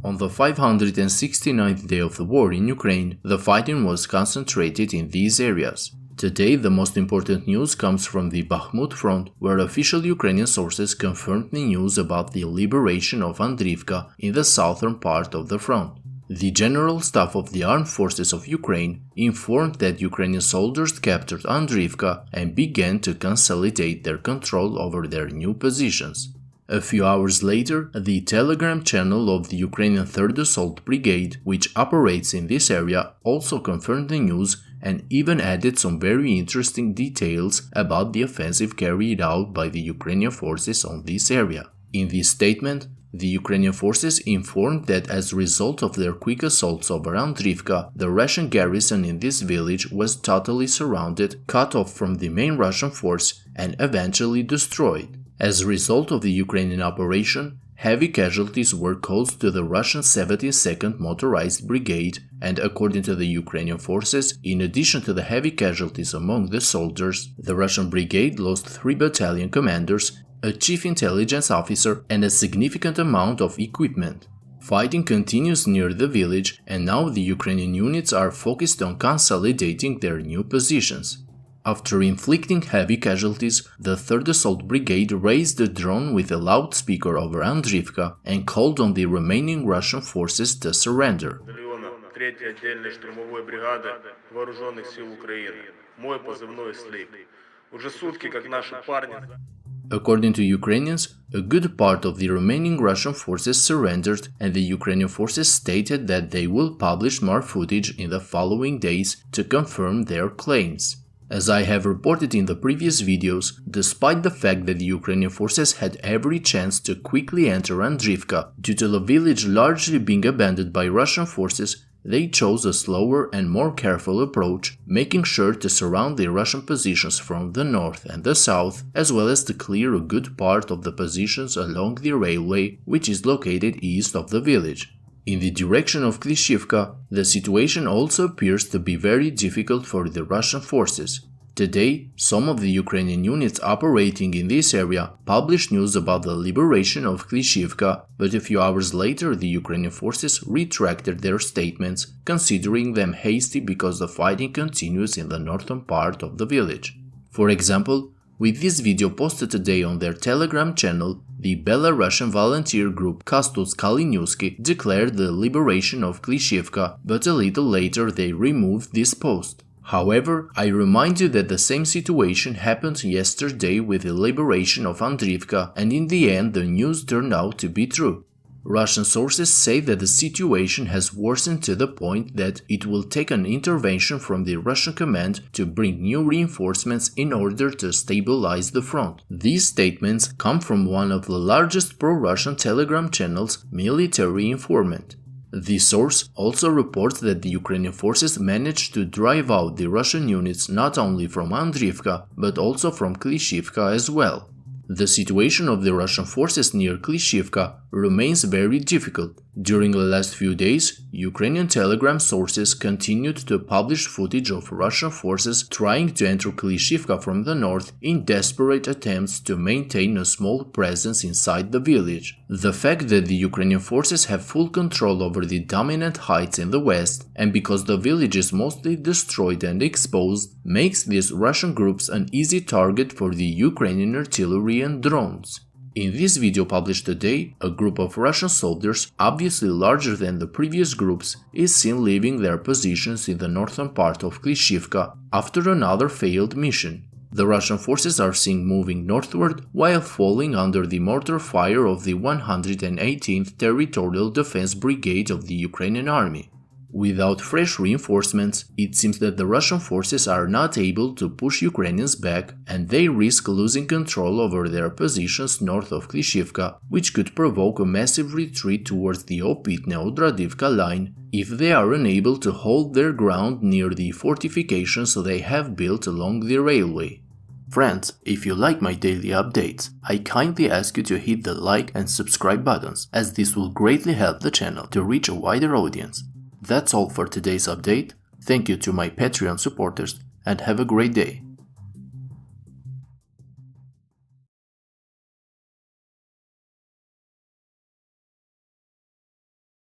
On the 569th day of the war in Ukraine, the fighting was concentrated in these areas. Today, the most important news comes from the Bakhmut front, where official Ukrainian sources confirmed the news about the liberation of Andriivka in the southern part of the front. The General Staff of the Armed Forces of Ukraine informed that Ukrainian soldiers captured Andriivka and began to consolidate their control over their new positions. A few hours later, the Telegram channel of the Ukrainian 3rd Assault Brigade, which operates in this area, also confirmed the news and even added some very interesting details about the offensive carried out by the Ukrainian forces on this area. In this statement, the Ukrainian forces informed that as a result of their quick assaults over Andriivka, the Russian garrison in this village was totally surrounded, cut off from the main Russian force, and eventually destroyed. As a result of the Ukrainian operation, heavy casualties were caused to the Russian 72nd Motorized Brigade, and according to the Ukrainian forces, in addition to the heavy casualties among the soldiers, the Russian brigade lost 3 battalion commanders, a chief intelligence officer, and a significant amount of equipment. Fighting continues near the village, and now the Ukrainian units are focused on consolidating their new positions. After inflicting heavy casualties, the 3rd Assault Brigade raised a drone with a loudspeaker over Andriivka and called on the remaining Russian forces to surrender. According to Ukrainians, a good part of the remaining Russian forces surrendered, and the Ukrainian forces stated that they will publish more footage in the following days to confirm their claims. As I have reported in the previous videos, despite the fact that the Ukrainian forces had every chance to quickly enter Andriivka due to the village largely being abandoned by Russian forces, they chose a slower and more careful approach, making sure to surround the Russian positions from the north and the south, as well as to clear a good part of the positions along the railway, which is located east of the village. In the direction of Klishchiivka, the situation also appears to be very difficult for the Russian forces. Today, some of the Ukrainian units operating in this area published news about the liberation of Klishchiivka, but a few hours later the Ukrainian forces retracted their statements, considering them hasty because the fighting continues in the northern part of the village. For example, with this video posted today on their Telegram channel, the Belarusian volunteer group Kastus Kalinyuski declared the liberation of Klishchiivka, but a little later they removed this post. However, I remind you that the same situation happened yesterday with the liberation of Andriivka, and in the end the news turned out to be true. Russian sources say that the situation has worsened to the point that it will take an intervention from the Russian command to bring new reinforcements in order to stabilize the front. These statements come from one of the largest pro-Russian Telegram channels, Military Informant. The source also reports that the Ukrainian forces managed to drive out the Russian units not only from Andriivka, but also from Klishchiivka as well. The situation of the Russian forces near Klishchiivka remains very difficult. During the last few days, Ukrainian Telegram sources continued to publish footage of Russian forces trying to enter Klishchiivka from the north in desperate attempts to maintain a small presence inside the village. The fact that the Ukrainian forces have full control over the dominant heights in the west, and because the village is mostly destroyed and exposed, makes these Russian groups an easy target for the Ukrainian artillery and drones. In this video published today, a group of Russian soldiers, obviously larger than the previous groups, is seen leaving their positions in the northern part of Klishchiivka after another failed mission. The Russian forces are seen moving northward while falling under the mortar fire of the 118th Territorial Defense Brigade of the Ukrainian Army. Without fresh reinforcements, it seems that the Russian forces are not able to push Ukrainians back, and they risk losing control over their positions north of Klishchiivka, which could provoke a massive retreat towards the Opitne-Odradivka line if they are unable to hold their ground near the fortifications they have built along the railway. Friends, if you like my daily updates, I kindly ask you to hit the like and subscribe buttons, as this will greatly help the channel to reach a wider audience. That's all for today's update. Thank you to my Patreon supporters and have a great day.